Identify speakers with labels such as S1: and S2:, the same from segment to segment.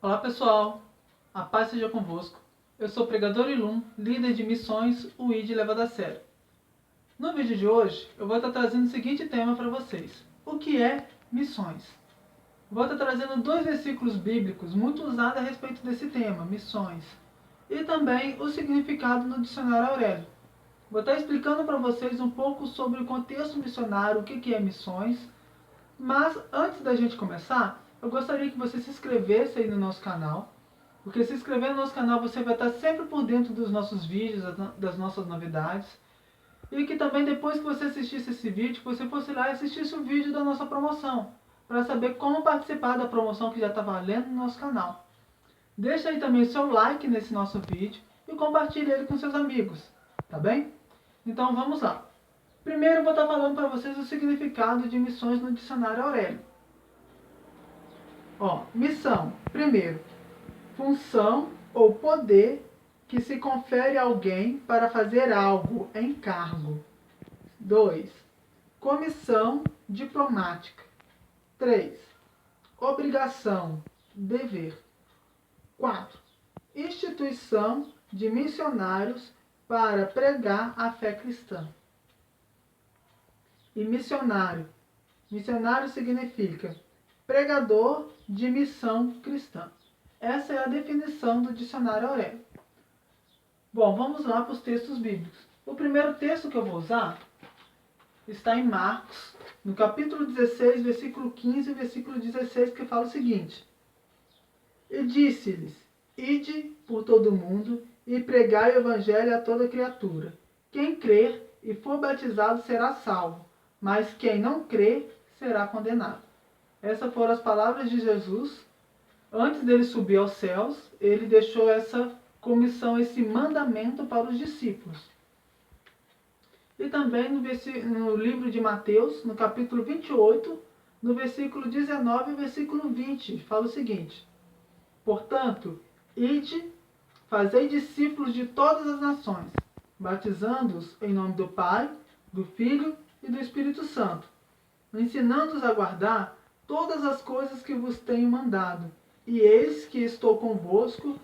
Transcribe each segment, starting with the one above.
S1: Olá pessoal, a paz seja convosco. Eu sou o pregador Ilum, líder de missões UID Levado a Sério. No vídeo de hoje, eu vou estar trazendo o seguinte tema para vocês. O que é missões? Vou estar trazendo 2 versículos bíblicos muito usados a respeito desse tema, missões. E também o significado no dicionário Aurélio. Vou estar explicando para vocês um pouco sobre o contexto missionário, o que é missões. Mas antes da gente começar, eu gostaria que você se inscrevesse aí no nosso canal. Porque se inscrever no nosso canal você vai estar sempre por dentro dos nossos vídeos, das nossas novidades. E que também depois que você assistisse esse vídeo, você fosse lá e assistisse o vídeo da nossa promoção. Para saber como participar da promoção que já está valendo no nosso canal. Deixa aí também o seu like nesse nosso vídeo e compartilhe ele com seus amigos. Tá bem? Então vamos lá. Primeiro eu vou estar falando para vocês o significado de missões no dicionário Aurélio. Missão. Primeiro, função ou poder que se confere a alguém para fazer algo, encargo. 2. Comissão diplomática. 3. Obrigação, dever. 4. Instituição de missionários para pregar a fé cristã. E missionário. Missionário significa pregador de missão cristã. Essa é a definição do dicionário Aurélio. Bom, vamos lá para os textos bíblicos. O primeiro texto que eu vou usar está em Marcos, no capítulo 16, versículo 15 e versículo 16, que fala o seguinte: E disse-lhes: Ide por todo o mundo e pregai o evangelho a toda criatura. Quem crer e for batizado será salvo, mas quem não crer será condenado. Essas foram as palavras de Jesus. Antes dele subir aos céus, ele deixou essa comissão, esse mandamento para os discípulos. E também no livro de Mateus, no capítulo 28, no versículo 19 e versículo 20, fala o seguinte: Portanto, ide, fazei discípulos de todas as nações, batizando-os em nome do Pai, do Filho e do Espírito Santo, ensinando-os a guardar todas as coisas que vos tenho mandado. E eis que estou convosco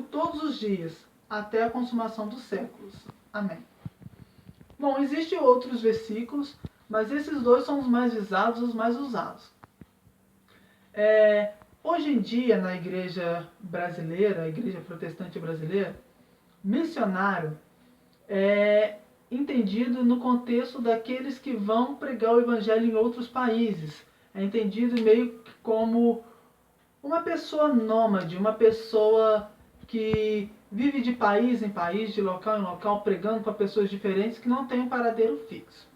S1: todos os dias, até a consumação dos séculos. Amém. Bom, existem outros versículos, mas esses 2 são os mais visados, os mais usados. Hoje em dia, na igreja brasileira, a igreja protestante brasileira, missionário é entendido no contexto daqueles que vão pregar o evangelho em outros países. É entendido meio que como uma pessoa nômade, uma pessoa que vive de país em país, de local em local, pregando para pessoas diferentes que não têm um paradeiro fixo.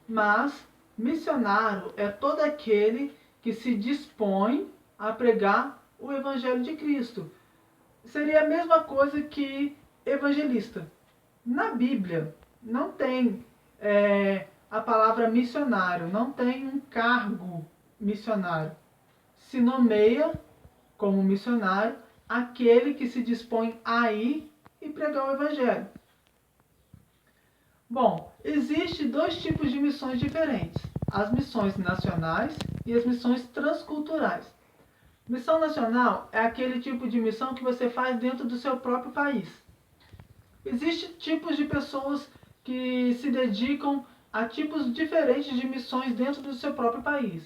S1: Mas missionário é todo aquele que se dispõe a pregar o evangelho de Cristo. Seria a mesma coisa que evangelista. Na Bíblia não tem a palavra missionário, não tem um cargo missionário. Se nomeia como missionário aquele que se dispõe a ir e pregar o evangelho. Bom, existem 2 tipos de missões diferentes: as missões nacionais e as missões transculturais. Missão nacional é aquele tipo de missão que você faz dentro do seu próprio país. Existem tipos de pessoas que se dedicam a tipos diferentes de missões dentro do seu próprio país.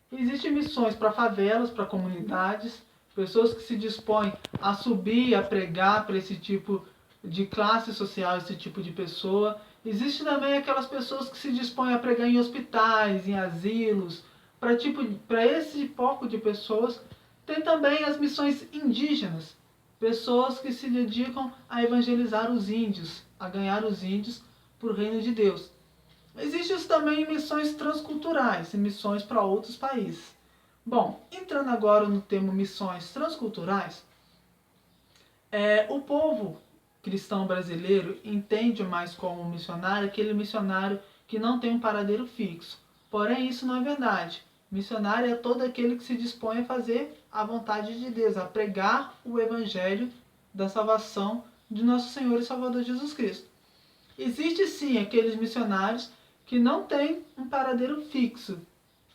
S1: Existem missões para favelas, para comunidades, pessoas que se dispõem a subir, a pregar para esse tipo de classe social, esse tipo de pessoa. Existe também aquelas pessoas que se dispõem a pregar em hospitais, em asilos, para esse pouco de pessoas. Tem também as missões indígenas, pessoas que se dedicam a evangelizar os índios, a ganhar os índios para o reino de Deus. Existem também missões transculturais e missões para outros países. Bom, entrando agora no termo missões transculturais, o povo cristão brasileiro entende mais como missionário aquele missionário que não tem um paradeiro fixo. Porém, isso não é verdade. Missionário é todo aquele que se dispõe a fazer a vontade de Deus, a pregar o evangelho da salvação de nosso Senhor e Salvador Jesus Cristo. Existe sim aqueles missionários que não têm um paradeiro fixo,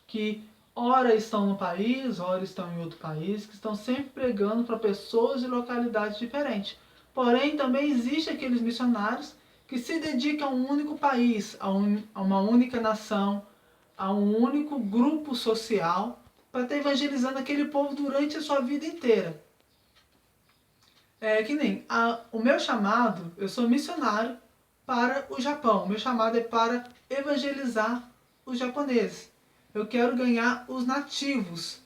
S1: que ora estão no país, ora estão em outro país, que estão sempre pregando para pessoas de localidades diferentes. Porém, também existe aqueles missionários que se dedicam a um único país, a uma única nação, a um único grupo social, para estar evangelizando aquele povo durante a sua vida inteira. Que nem o meu chamado, eu sou missionário para o Japão. O meu chamado é para evangelizar os japoneses. Eu quero ganhar os nativos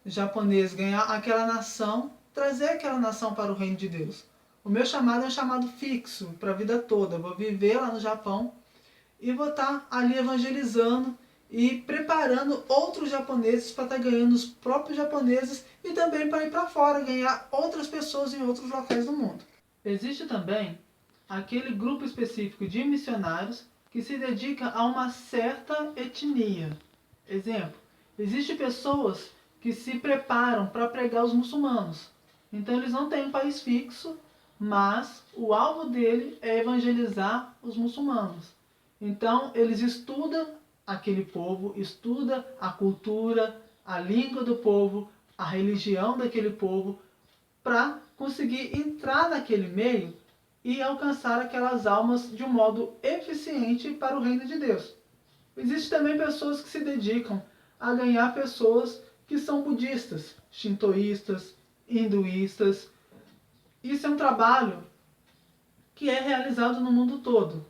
S1: japoneses, ganhar aquela nação, trazer aquela nação para o reino de Deus. O meu chamado é um chamado fixo para a vida toda. Eu vou viver lá no Japão e vou estar ali evangelizando e preparando outros japoneses para estar ganhando os próprios japoneses e também para ir para fora, ganhar outras pessoas em outros locais do mundo. Existe também aquele grupo específico de missionários que se dedica a uma certa etnia. Exemplo, existem pessoas que se preparam para pregar os muçulmanos. Então eles não têm um país fixo, mas o alvo dele é evangelizar os muçulmanos. Então eles estudam aquele povo, estudam a cultura, a língua do povo, a religião daquele povo, para conseguir entrar naquele meio e alcançar aquelas almas de um modo eficiente para o reino de Deus. Existem também pessoas que se dedicam a ganhar pessoas que são budistas, shintoístas, hinduístas. Isso é um trabalho que é realizado no mundo todo.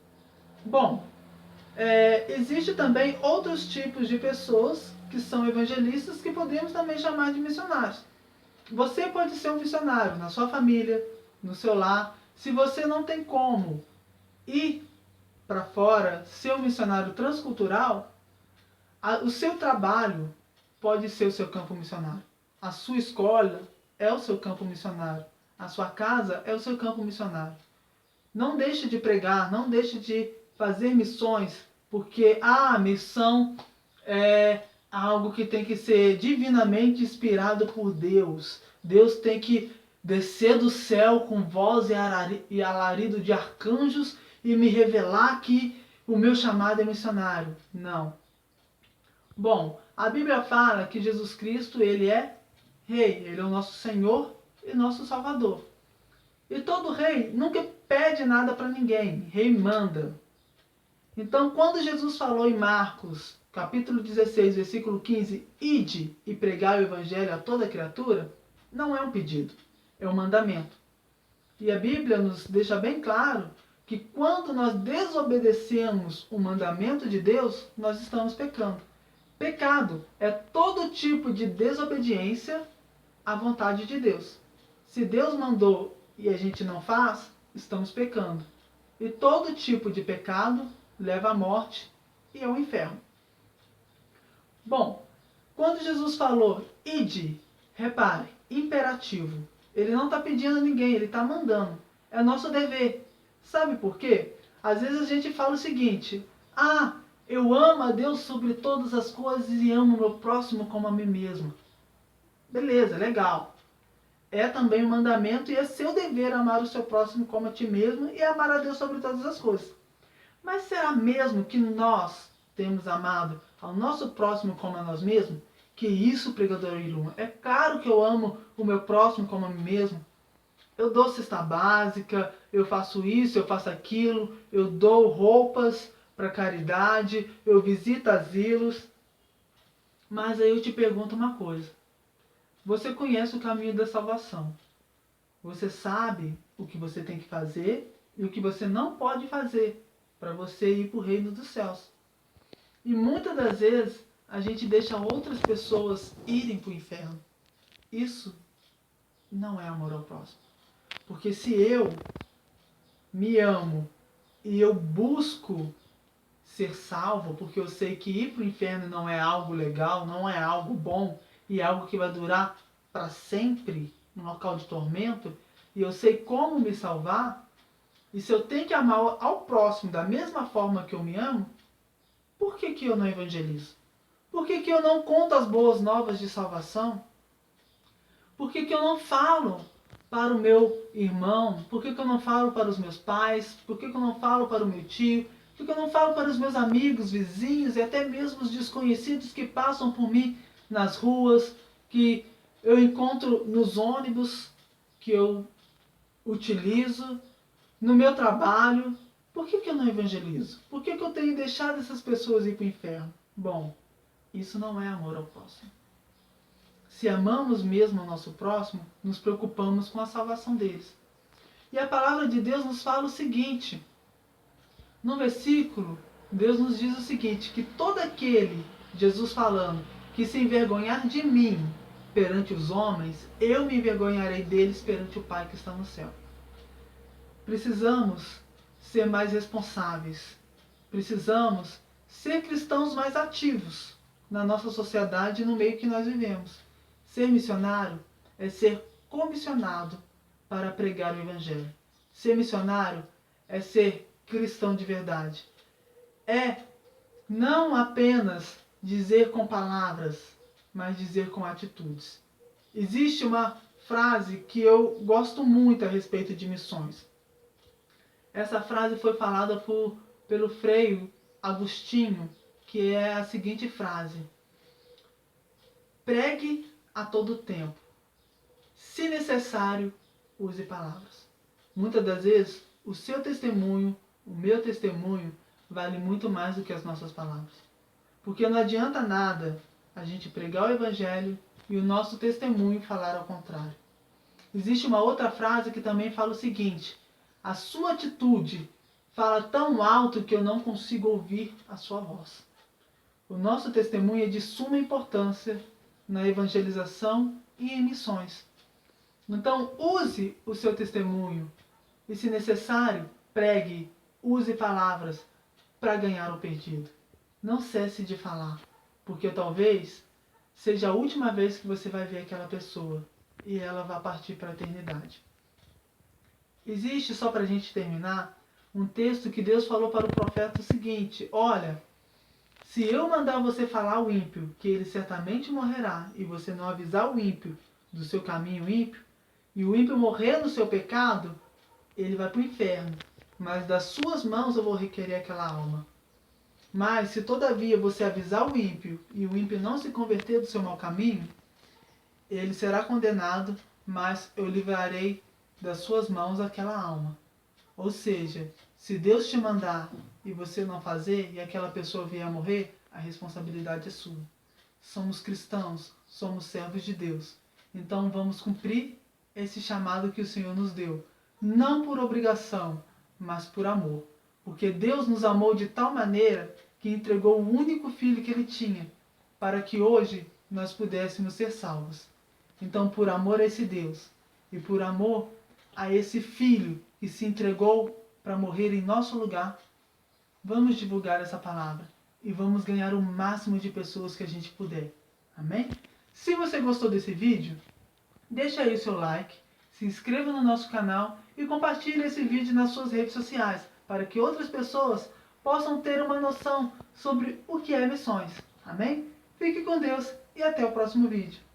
S1: Bom, existe também outros tipos de pessoas que são evangelistas que podemos também chamar de missionários. Você pode ser um missionário na sua família, no seu lar. Se você não tem como ir para fora, ser um missionário transcultural, o seu trabalho pode ser o seu campo missionário. A sua escola é o seu campo missionário. A sua casa é o seu campo missionário. Não deixe de pregar, não deixe de fazer missões, porque a missão é algo que tem que ser divinamente inspirado por Deus. Deus tem que descer do céu com voz e alarido de arcanjos e me revelar que o meu chamado é missionário. Não. Bom, a Bíblia fala que Jesus Cristo, ele é rei, ele é o nosso Senhor e nosso Salvador. E todo rei nunca pede nada para ninguém, rei manda. Então, quando Jesus falou em Marcos, capítulo 16, versículo 15, ide e pregai o evangelho a toda criatura, não é um pedido, é um mandamento. E a Bíblia nos deixa bem claro que quando nós desobedecemos o mandamento de Deus, nós estamos pecando. Pecado é todo tipo de desobediência à vontade de Deus. Se Deus mandou e a gente não faz, estamos pecando. E todo tipo de pecado leva à morte e ao inferno. Bom, quando Jesus falou ide, repare, imperativo. Ele não está pedindo a ninguém, ele está mandando. É nosso dever. Sabe por quê? Às vezes a gente fala o seguinte: eu amo a Deus sobre todas as coisas e amo o meu próximo como a mim mesmo. Beleza, legal. É também um mandamento e é seu dever amar o seu próximo como a ti mesmo e amar a Deus sobre todas as coisas. Mas será mesmo que nós temos amado ao nosso próximo como a nós mesmos? Que isso, pregador Iluma? É claro que eu amo o meu próximo como a mim mesmo. Eu dou cesta básica, eu faço isso, eu faço aquilo, eu dou roupas para caridade, eu visito asilos. Mas aí eu te pergunto uma coisa. Você conhece o caminho da salvação. Você sabe o que você tem que fazer e o que você não pode fazer para você ir para o reino dos céus. E muitas das vezes a gente deixa outras pessoas irem para o inferno. Isso não é amor ao próximo. Porque se eu me amo e eu busco ser salvo, porque eu sei que ir para o inferno não é algo legal, não é algo bom, e é algo que vai durar para sempre, um local de tormento, e eu sei como me salvar, e se eu tenho que amar ao próximo da mesma forma que eu me amo, por que eu não evangelizo? Por que eu não conto as boas novas de salvação? Por que eu não falo para o meu irmão? Por que eu não falo para os meus pais? Por que eu não falo para o meu tio? Por que eu não falo para os meus amigos, vizinhos e até mesmo os desconhecidos que passam por mim nas ruas, que eu encontro nos ônibus que eu utilizo, no meu trabalho. Por que eu não evangelizo? Por que eu tenho deixado essas pessoas ir para o inferno? Bom, isso não é amor ao próximo. Se amamos mesmo o nosso próximo, nos preocupamos com a salvação deles. E a palavra de Deus nos fala o seguinte, no versículo, Deus nos diz o seguinte, que todo aquele, Jesus falando, que se envergonhar de mim perante os homens, eu me envergonharei deles perante o Pai que está no céu. Precisamos ser mais responsáveis. Precisamos ser cristãos mais ativos na nossa sociedade e no meio que nós vivemos. Ser missionário é ser comissionado para pregar o Evangelho. Ser missionário é ser cristão de verdade. É não apenas dizer com palavras, mas dizer com atitudes. Existe uma frase que eu gosto muito a respeito de missões. Essa frase foi falada pelo Frei Agostinho, que é a seguinte frase: pregue a todo tempo. Se necessário, use palavras. Muitas das vezes, o seu testemunho, o meu testemunho, vale muito mais do que as nossas palavras. Porque não adianta nada a gente pregar o Evangelho e o nosso testemunho falar ao contrário. Existe uma outra frase que também fala o seguinte: a sua atitude fala tão alto que eu não consigo ouvir a sua voz. O nosso testemunho é de suma importância na evangelização e em missões. Então, use o seu testemunho e, se necessário, pregue, use palavras para ganhar o perdido. Não cesse de falar, porque talvez seja a última vez que você vai ver aquela pessoa e ela vai partir para a eternidade. Existe, só para a gente terminar, um texto que Deus falou para o profeta o seguinte: olha, se eu mandar você falar ao ímpio que ele certamente morrerá, e você não avisar o ímpio do seu caminho ímpio, e o ímpio morrer no seu pecado, ele vai para o inferno. Mas das suas mãos eu vou requerer aquela alma. Mas se todavia você avisar o ímpio, e o ímpio não se converter do seu mau caminho, ele será condenado, mas eu livrarei das suas mãos aquela alma. Ou seja, se Deus te mandar e você não fazer, e aquela pessoa vier a morrer, a responsabilidade é sua. Somos cristãos, somos servos de Deus. Então vamos cumprir esse chamado que o Senhor nos deu. Não por obrigação, mas por amor. Porque Deus nos amou de tal maneira que entregou o único filho que Ele tinha, para que hoje nós pudéssemos ser salvos. Então, por amor a esse Deus, e por amor a esse Filho que se entregou para morrer em nosso lugar, vamos divulgar essa palavra e vamos ganhar o máximo de pessoas que a gente puder. Amém? Se você gostou desse vídeo, deixa aí o seu like, se inscreva no nosso canal e compartilhe esse vídeo nas suas redes sociais, para que outras pessoas possam ter uma noção sobre o que é missões. Amém? Fique com Deus e até o próximo vídeo.